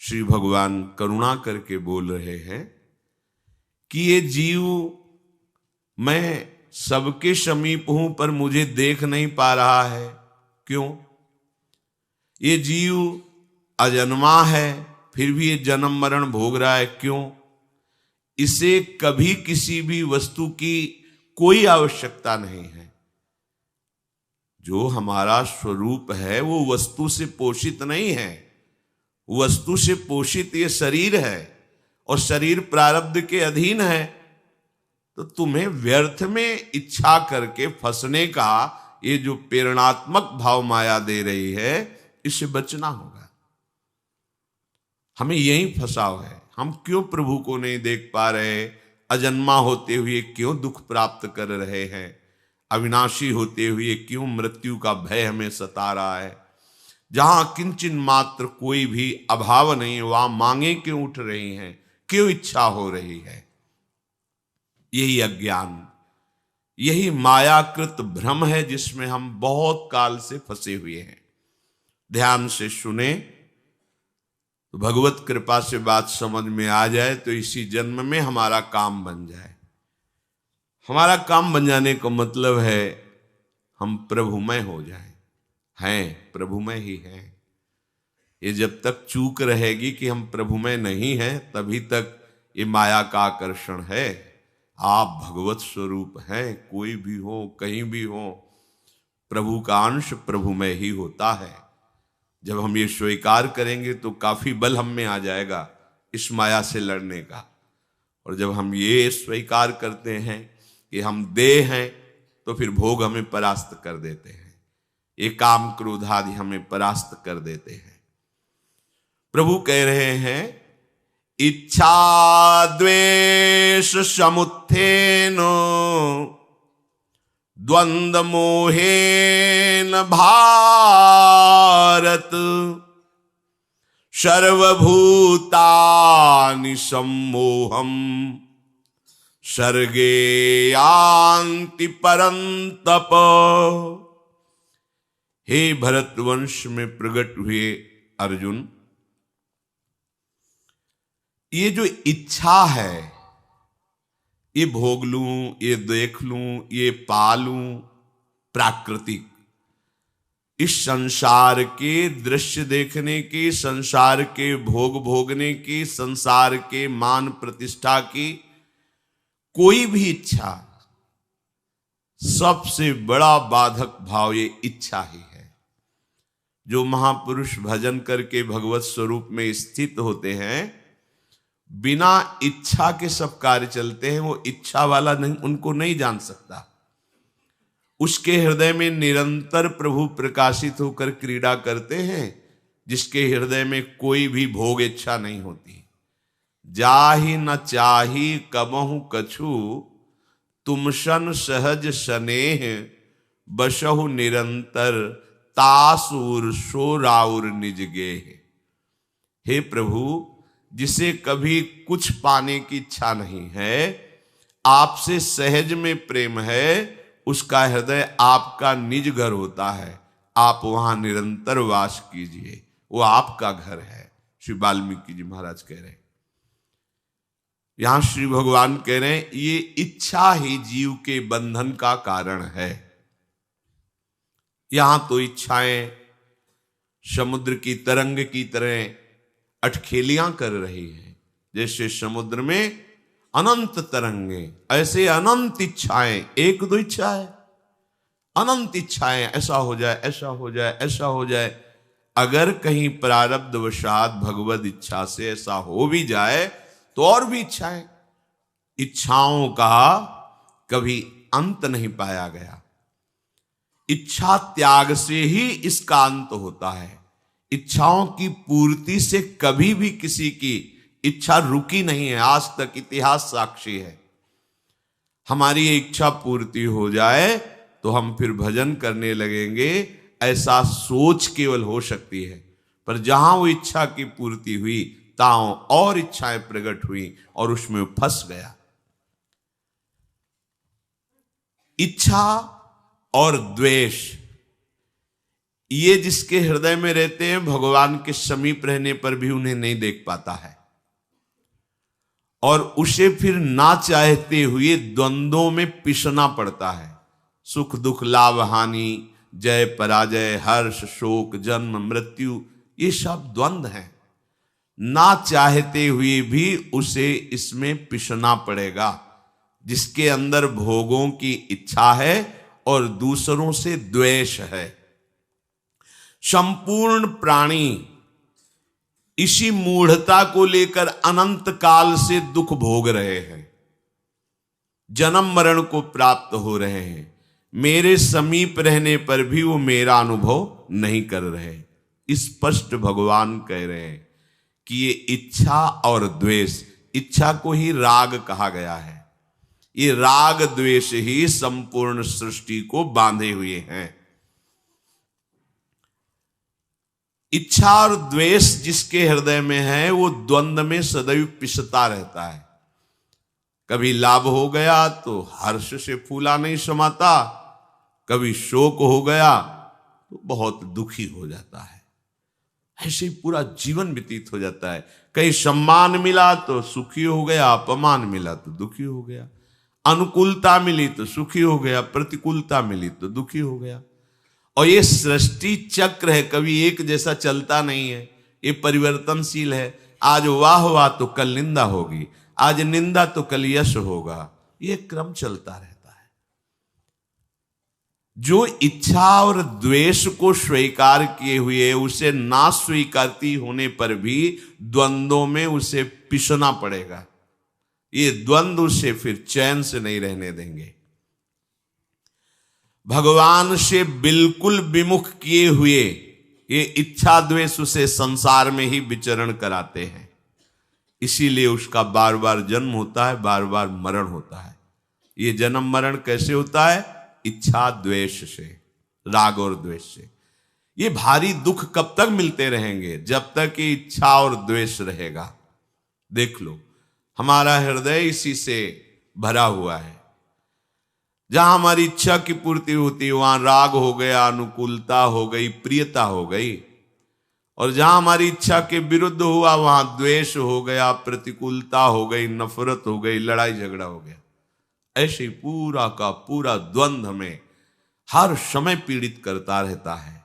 श्री भगवान करुणा करके बोल रहे हैं कि ये जीव, मैं सबके समीप हूं पर मुझे देख नहीं पा रहा है। क्यों? ये जीव अजन्मा है, फिर भी ये जन्म मरण भोग रहा है। क्यों? इसे कभी किसी भी वस्तु की कोई आवश्यकता नहीं है। जो हमारा स्वरूप है वो वस्तु से पोषित नहीं है। वस्तु से पोषित ये शरीर है और शरीर प्रारब्ध के अधीन है। तो तुम्हें व्यर्थ में इच्छा करके फंसने का ये जो प्रेरणात्मक भाव माया दे रही है, इससे बचना होगा। हमें यही फंसाव है। हम क्यों प्रभु को नहीं देख पा रहे? अजन्मा होते हुए क्यों दुख प्राप्त कर रहे हैं? अविनाशी होते हुए क्यों मृत्यु का भय हमें सता रहा है? जहां किंचन मात्र कोई भी अभाव नहीं, वहां मांगे क्यों उठ रही हैं? क्यों इच्छा हो रही है? यही अज्ञान, यही मायाकृत भ्रम है जिसमें हम बहुत काल से फंसे हुए हैं। ध्यान से सुने तो भगवत कृपा से बात समझ में आ जाए तो इसी जन्म में हमारा काम बन जाए। हमारा काम बन जाने का मतलब है हम प्रभुमय हो जाएं। हैं प्रभुमय ही हैं। ये जब तक चूक रहेगी कि हम प्रभुमय नहीं हैं, तभी तक ये माया का आकर्षण है। आप भगवत स्वरूप हैं। कोई भी हो, कहीं भी हो, प्रभु का अंश प्रभुमय ही होता है। जब हम ये स्वीकार करेंगे तो काफी बल हम में आ जाएगा इस माया से लड़ने का। और जब हम ये स्वीकार करते हैं कि हम देह हैं, तो फिर भोग हमें परास्त कर देते हैं। ये काम क्रोध आदि हमें परास्त कर देते हैं। प्रभु कह रहे हैं, इच्छा द्वेष समुत्थेन द्वंद्व मोहेन भारत सर्वभूतानि सम्मोहम् सर्गे यान्ति परन्तप। हे भरतवंश में प्रकट हुए अर्जुन, ये जो इच्छा है, ये भोग लूं, ये देख लूं, ये पालूं, प्राकृतिक, इस संसार के दृश्य देखने की, संसार के भोग भोगने की, संसार के मान प्रतिष्ठा की कोई भी इच्छा, सबसे बड़ा बाधक भाव ये इच्छा ही है। जो महापुरुष भजन करके भगवत स्वरूप में स्थित होते हैं, बिना इच्छा के सब कार्य चलते हैं। वो इच्छा वाला नहीं, उनको नहीं जान सकता। उसके हृदय में निरंतर प्रभु प्रकाशित होकर क्रीड़ा करते हैं, जिसके हृदय में कोई भी भोग इच्छा नहीं होती। जाहि न चाही कबहु कछु तुमसन सहज स्नेह बसहु निरंतर तासुर सोराउर निज गेह। हे प्रभु, जिसे कभी कुछ पाने की इच्छा नहीं है, आपसे सहज में प्रेम है, उसका हृदय आपका निज घर होता है। आप वहां निरंतर वास कीजिए, वो आपका घर है। श्री वाल्मीकि जी महाराज कह रहे हैं। यहां श्री भगवान कह रहे हैं, ये इच्छा ही जीव के बंधन का कारण है। यहां तो इच्छाएं समुद्र की तरंग की तरह अटखेलियां कर रही है। जैसे समुद्र में अनंत तरंगे, ऐसे अनंत इच्छाएं, एक दो इच्छा है, अनंत इच्छाएं, ऐसा हो जाए, ऐसा हो जाए, ऐसा हो जाए। अगर कहीं प्रारब्ध वशात भगवद इच्छा से ऐसा हो भी जाए तो और भी इच्छाएं। इच्छाओं का कभी अंत नहीं पाया गया। इच्छा त्याग से ही इसका अंत होता है। इच्छाओं की पूर्ति से कभी भी किसी की इच्छा रुकी नहीं है। आज तक इतिहास साक्षी है। हमारी इच्छा पूर्ति हो जाए तो हम फिर भजन करने लगेंगे, ऐसा सोच केवल हो सकती है। पर जहां वो इच्छा की पूर्ति हुई, ताओं और इच्छाएं प्रकट हुई और उसमें फंस गया। इच्छा और द्वेष, ये जिसके हृदय में रहते हैं, भगवान के समीप रहने पर भी उन्हें नहीं देख पाता है, और उसे फिर ना चाहते हुए द्वंद्वों में पिसना पड़ता है। सुख दुख, लाभ हानि, जय पराजय, हर्ष शोक, जन्म मृत्यु, ये सब द्वंद्व हैं। ना चाहते हुए भी उसे इसमें पिसना पड़ेगा। जिसके अंदर भोगों की इच्छा है और दूसरों से द्वेष है। संपूर्ण प्राणी इसी मूढ़ता को लेकर अनंत काल से दुख भोग रहे हैं, जन्म मरण को प्राप्त हो रहे हैं। मेरे समीप रहने पर भी वो मेरा अनुभव नहीं कर रहे। स्पष्ट भगवान कह रहे हैं कि ये इच्छा और द्वेष, इच्छा को ही राग कहा गया है, ये राग द्वेष ही संपूर्ण सृष्टि को बांधे हुए हैं। इच्छा और द्वेष जिसके हृदय में है, वो द्वंद्व में सदैव पिसता रहता है। कभी लाभ हो गया तो हर्ष से फूला नहीं समाता, कभी शोक हो गया तो बहुत दुखी हो जाता है। ऐसे ही पूरा जीवन व्यतीत हो जाता है। कहीं सम्मान मिला तो सुखी हो गया, अपमान मिला तो दुखी हो गया, अनुकूलता मिली तो सुखी हो गया, प्रतिकूलता मिली तो दुखी हो गया। और ये सृष्टि चक्र है, कभी एक जैसा चलता नहीं है, ये परिवर्तनशील है। आज वाह वाह तो कल निंदा होगी, आज निंदा तो कल यश होगा, ये क्रम चलता रहता है। जो इच्छा और द्वेष को स्वीकार किए हुए उसे ना स्वीकारती होने पर भी द्वंद्वों में उसे पिसना पड़ेगा। ये द्वंद्व उसे फिर चैन से नहीं रहने देंगे। भगवान से बिल्कुल विमुख किए हुए ये इच्छा द्वेष उसे संसार में ही विचरण कराते हैं। इसीलिए उसका बार बार जन्म होता है, बार बार मरण होता है। ये जन्म मरण कैसे होता है? इच्छा द्वेष से, राग और द्वेष से। ये भारी दुख कब तक मिलते रहेंगे? जब तक ये इच्छा और द्वेष रहेगा। देख लो, हमारा हृदय इसी से भरा हुआ है। जहां हमारी इच्छा की पूर्ति होती है वहां राग हो गया, अनुकूलता हो गई, प्रियता हो गई। और जहां हमारी इच्छा के विरुद्ध हुआ वहां द्वेष हो गया, प्रतिकूलता हो गई, नफरत हो गई, लड़ाई झगड़ा हो गया। ऐसे पूरा का पूरा द्वंद्व में हर समय पीड़ित करता रहता है।